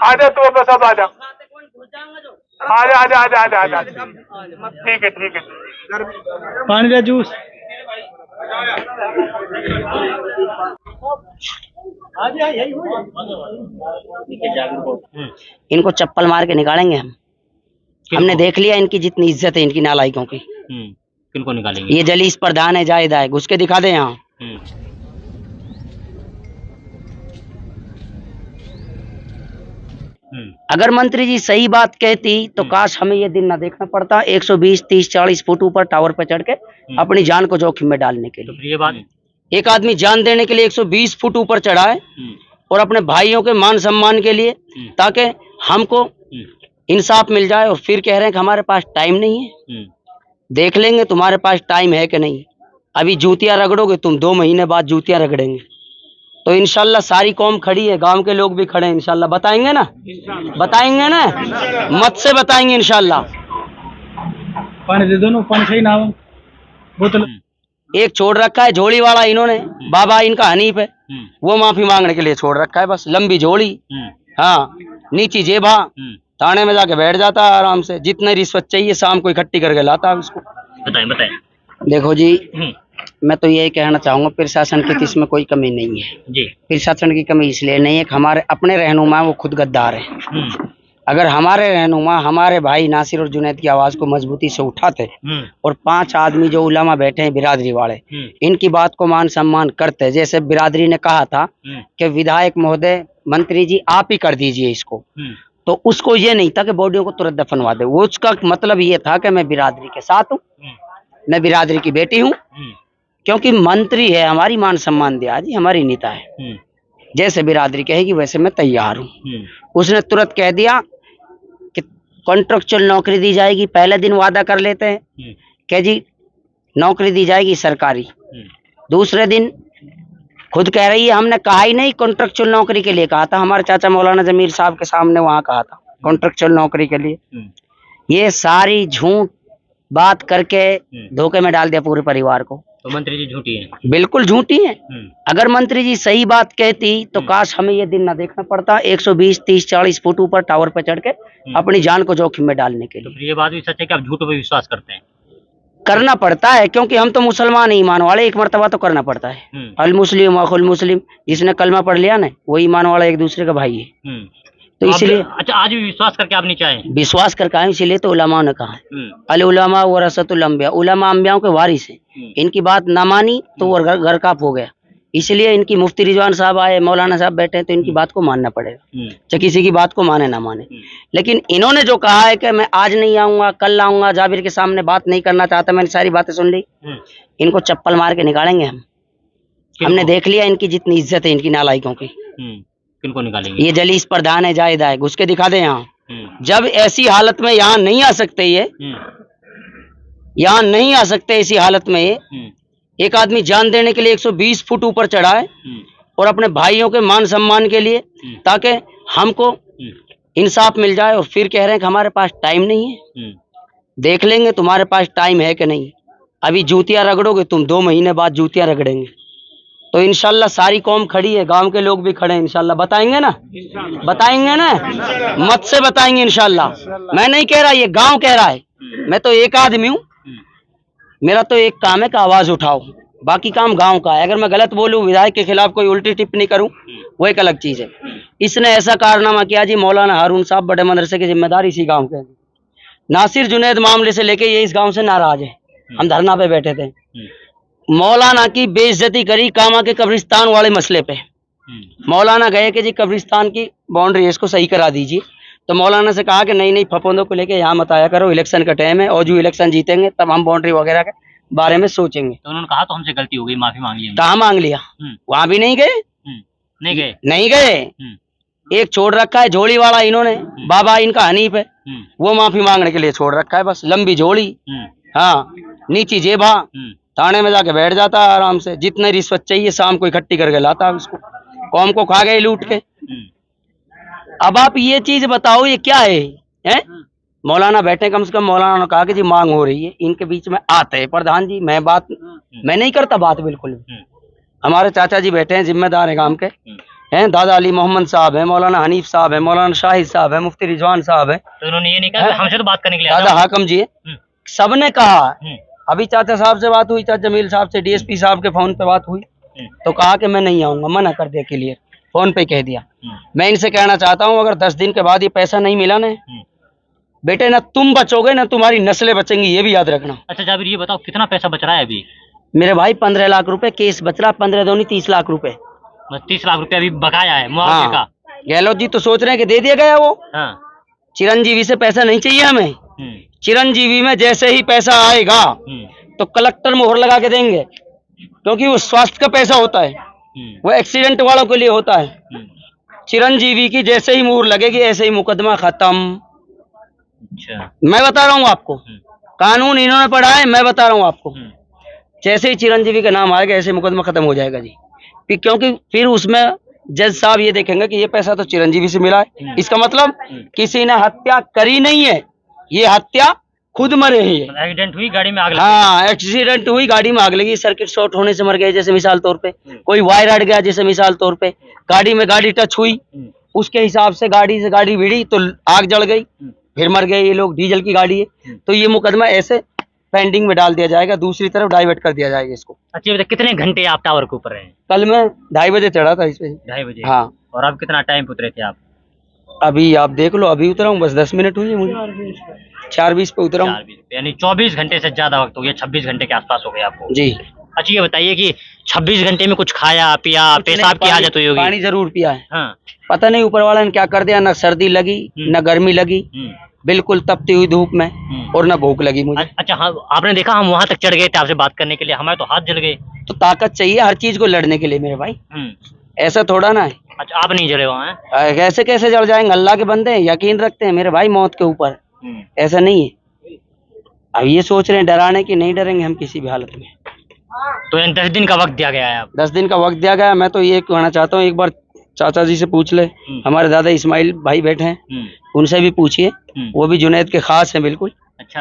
आजा तू अपना सब आजा आजा आजा आजा आजा आजा ठीक है ठीक है। पानी का जूस इनको चप्पल मार के निकालेंगे हम। हमने देख लिया इनकी जितनी इज्जत है इनकी नालायकों की। किनको निकालेंगे? ये जलीस प्रधान है, जाहिद है, घुस के दिखा दे यहाँ। अगर मंत्री जी सही बात कहती तो काश हमें ये दिन ना देखना पड़ता 120, 30, 40 फुट ऊपर टावर पर चढ़ के अपनी जान को जोखिम में डालने के लिए। ये बात एक आदमी जान देने के लिए 120 फुट ऊपर चढ़ा है और अपने भाइयों के मान सम्मान के लिए, ताकि हमको इंसाफ मिल जाए, और फिर कह रहे हैं कि हमारे पास टाइम नहीं है। देख लेंगे तुम्हारे पास टाइम है कि नहीं। अभी जूतियां रगड़ोगे तुम, 2 महीने बाद जूतियां रगड़ेंगे। तो इंशाल्लाह सारी कौम खड़ी है, गांव के लोग भी खड़े हैं। इंशाल्लाह बताएंगे ना, बताएंगे ना, मत से बताएंगे इंशाल्लाह। पानी दे दो ना, पानी सही ना बोतल। एक छोड़ रखा है झोली वाला इन्होंने, बाबा इनका हनीफ है, वो माफी मांगने के लिए छोड़ रखा है। बस लंबी झोली, हाँ, नीची जेबा, थाने में जाके बैठ जाता है आराम से। जितने रिश्वत चाहिए शाम को इकट्ठी करके लाता है उसको। बताएं बताएं। देखो जी, मैं तो यही कहना चाहूंगा, प्रशासन की इसमें कोई कमी नहीं है जी। प्रशासन की कमी इसलिए नहीं है कि हमारे अपने रहनुमा वो खुद गद्दार है। अगर हमारे रहनुमा हमारे भाई नासिर और जुनैद की आवाज को मजबूती से उठाते और 5 आदमी जो उलमा बैठे हैं बिरादरी वाले, इनकी बात को मान सम्मान करते, जैसे बिरादरी ने कहा था कि विधायक महोदय, मंत्री जी आप ही कर दीजिए इसको, तो उसको ये नहीं था कि बॉडियों को तुरंत दफनवा दे। वो उसका मतलब ये था कि मैं बिरादरी के साथ हूँ, मैं बिरादरी की बेटी हूँ, क्योंकि मंत्री है, हमारी मान सम्मान दिया जी, हमारी नेता है, जैसे बिरादरी कहेगी वैसे मैं तैयार हूँ। उसने तुरंत कह दिया कि कॉन्ट्रेक्चुअल नौकरी दी जाएगी। पहले दिन वादा कर लेते हैं कि जी नौकरी दी जाएगी सरकारी, दूसरे दिन खुद कह रही है हमने कहा ही नहीं, कॉन्ट्रेक्चुअल नौकरी के लिए कहा था। हमारे चाचा मौलाना जमीर साहब के सामने वहां कहा था कॉन्ट्रेक्चुअल नौकरी के लिए। ये सारी झूठ बात करके धोखे में डाल दिया पूरे परिवार को। तो मंत्री जी झूठी हैं? बिल्कुल झूठी हैं। अगर मंत्री जी सही बात कहती तो काश हमें ये दिन ना देखना पड़ता 120, 30, 40 फुट ऊपर टावर पर चढ़ के अपनी जान को जोखिम में डालने के लिए। तो ये बात भी सच है कि आप झूठों पे विश्वास करते हैं? करना पड़ता है, क्योंकि हम तो मुसलमान ईमान वाले, एक मर्तबा तो करना पड़ता है। अल मुस्लिम अखुल मुस्लिम, जिसने कलमा पढ़ लिया ना वो ईमान वाला एक दूसरे का भाई है। तो इसलिए अच्छा, आज भी विश्वास करके आप नहीं चाहें? विश्वास करके आए, इसीलिए तो उलमा ने कहा है अल उलमा वरसतुल अंबिया, उलमा अंबियाओं के वारिस हैं। इनकी बात ना मानी तो वो घर काप हो गया। इसलिए इनकी मुफ्ती रिजवान साहब आए, मौलाना साहब बैठे हैं, तो इनकी बात को मानना पड़ेगा, चाहे किसी की बात को माने ना माने। लेकिन इन्होंने जो कहा है कि मैं आज नहीं आऊंगा कल आऊंगा, जाबिर के सामने बात नहीं करना चाहता, मैंने सारी बातें सुन ली, इनको चप्पल मार के निकालेंगे हम। हमने देख लिया इनकी जितनी इज्जत है इनकी नालायकों की। किनको निकालेंगे? ये जलीस प्रधान है, जाहिद है, घुस के दिखा दे यहाँ। जब ऐसी हालत में यहाँ नहीं आ सकते, ये यहाँ नहीं आ सकते इसी हालत में, ये एक आदमी जान देने के लिए 120 फुट ऊपर चढ़ा है और अपने भाइयों के मान सम्मान के लिए, ताकि हमको इंसाफ मिल जाए, और फिर कह रहे हैं कि हमारे पास टाइम नहीं है। देख लेंगे तुम्हारे पास टाइम है कि नहीं। अभी जूतियां रगड़ोगे तुम, 2 महीने बाद जूतियां रगड़ेंगे। तो इंशाल्लाह सारी कौम खड़ी है, गांव के लोग भी खड़े हैं। इंशाल्लाह बताएंगे ना, बताएंगे ना, मत से बताएंगे इंशाल्लाह। मैं नहीं कह रहा, ये गांव कह रहा है। मैं तो एक आदमी हूँ, मेरा तो एक काम है कि आवाज उठाओ, बाकी काम गांव का है। अगर मैं गलत बोलूं, विधायक के खिलाफ कोई उल्टी टिप्पणी करूं, वो एक अलग चीज है। इसने ऐसा कारनामा किया जी, मौलाना हारून साहब बड़े मदरसे की जिम्मेदारी इसी गांव के। नासिर जुनैद मामले से लेके ये इस गांव से नाराज है। हम धरना पे बैठे थे, मौलाना की बेइज्जती करी कामा के कब्रिस्तान वाले मसले पे। मौलाना गए कि जी कब्रिस्तान की बाउंड्री है, इसको सही करा दीजिए। तो मौलाना से कहा कि नहीं फफोंदों को लेके यहाँ मत आया करो, इलेक्शन का टाइम है, और जो इलेक्शन जीतेंगे तब हम बाउंड्री वगैरह के बारे में सोचेंगे। तो उन्होंने कहा तो हमसे गलती हो गई, माफी मांग ली। कहाँ मांग लिया? वहां भी नहीं गए, नहीं गए। एक छोड़ रखा है झोली वाला इन्होंने, बाबा इनका हनीफ है, वो माफी मांगने के लिए छोड़ रखा है। बस लंबी झोली, हाँ, नीची जेबा, थाने में जाके बैठ जाता है आराम से। जितने रिश्वत चाहिए शाम को इकट्ठी करके लाता है उसको। कौम को खा गए लूट के। अब आप ये चीज बताओ ये क्या है? मौलाना बैठे, कम से कम मौलाना ने कहा कि जी मांग हो रही है, इनके बीच में आते हैं प्रधान जी। मैं नहीं करता बात बिल्कुल भी। हमारे चाचा जी बैठे हैं, जिम्मेदार है काम के, हैं दादा अली मोहम्मद साहब है, मौलाना हनीफ साहब है, मौलाना शाहिद साहब है, मुफ्ती रिजवान साहब है, तो उन्होंने ये नहीं कहा कि हमसे तो बात करने के लिए आए दादा थे? हाकम जी है, हम्म, सबने कहा। हम्म, अभी चाचा साहब से बात हुई, चाचा जमील साहब से, डीएसपी साहब के फोन पे बात हुई, हम्म, तो कहा कि मैं नहीं आऊंगा, मना कर दिया क्लियर, फोन पे कह दिया। हम्म, मैं इनसे कहना चाहता हूँ अगर 10 दिन के बाद ये पैसा नहीं मिला ना बेटे, ना तुम बचोगे ना तुम्हारी नस्लें बचेंगी, ये भी याद रखना। अच्छा जाबिर ये बताओ कितना पैसा बच रहा है अभी? मेरे भाई 15 लाख रुपए केस बच रहा, 15 दूनी 30 लाख रुपए। बस 30 लाख रुपए अभी बकाया है मुआवजे का। हाँ, गहलोत जी तो सोच रहे हैं कि दे दिया गया वो, हाँ, चिरंजीवी से पैसा नहीं चाहिए हमें। चिरंजीवी में जैसे ही पैसा आएगा तो कलेक्टर मोहर लगा के देंगे, क्योंकि वो स्वास्थ्य का पैसा होता है, वो एक्सीडेंट वालों के लिए होता है। चिरंजीवी की जैसे ही मुहर लगेगी ऐसे ही मुकदमा खत्म। अच्छा, मैं बता रहा हूँ आपको, कानून इन्होंने पढ़ा है, मैं बता रहा हूँ आपको। जैसे ही चिरंजीवी का नाम आएगा ऐसे मुकदमा खत्म हो जाएगा जी। क्योंकि फिर उसमें जज साहब ये देखेंगे कि ये पैसा तो चिरंजीवी से मिला है, इसका मतलब किसी ने हत्या करी नहीं है, ये हत्या खुद मरे ही है। एक्सीडेंट हुई गाड़ी में आग लगी। हाँ, एक्सीडेंट हुई, गाड़ी में आग लगी, सर्किट शॉर्ट होने से मर गए जैसे मिसाल तौर पे, कोई वायर अड़ गया जैसे मिसाल तौर पे, गाड़ी में गाड़ी टच हुई, उसके हिसाब से गाड़ी भिड़ी तो आग जल गई, फिर मर गए ये लोग, डीजल की गाड़ी है, तो ये मुकदमा ऐसे पेंडिंग में डाल दिया जाएगा, दूसरी तरफ डाइवर्ट कर दिया जाएगा इसको। अच्छा ये बताइए, कितने घंटे आप टावर के ऊपर रहे? कल मैं 2:30 बजे चढ़ा था इस पे। 2:30 बजे? हाँ। और अब कितना टाइम पे उतरे थे आप? अभी आप देख लो, अभी उतरा हूँ, बस 10 मिनट हुई है मुझे, 4:20 पे उतरा हूँ। 4:20 यानी 24 घंटे से ज्यादा वक्त हो गया, 26 घंटे के आसपास हो गया आपको जी। अच्छा ये बताइए कि 26 घंटे में कुछ खाया पिया, पेशाब की हालत हुई होगी? पानी जरूर पिया है। हाँ। पता नहीं ऊपर वाला ने क्या कर दिया, ना सर्दी लगी न गर्मी लगी, बिल्कुल तपती हुई धूप में, और ना भूख लगी मुझे। अच्छा हाँ, आपने देखा हम वहां तक चढ़ गए थे आपसे बात करने के लिए, हमारे तो हाथ जल गए। तो ताकत चाहिए हर चीज को लड़ने के लिए मेरे भाई, ऐसा थोड़ा ना है। अच्छा आप नहीं जले वहाँ? कैसे कैसे जल जाएंगे, अल्लाह के बंदे हैं, यकीन रखते हैं मेरे भाई मौत के ऊपर, ऐसा नहीं है। अब ये सोच रहे हैं डराने की, नहीं डरेंगे हम किसी भी हालत में। तो इन 10 दिन का वक्त दिया गया है आप? 10 दिन का वक्त दिया गया। मैं तो ये कहना चाहता हूँ, एक बार चाचा जी से पूछ ले, हमारे दादा इस्माइल भाई बैठे हैं, उनसे भी पूछिए, वो भी जुनैद के खास हैं बिल्कुल।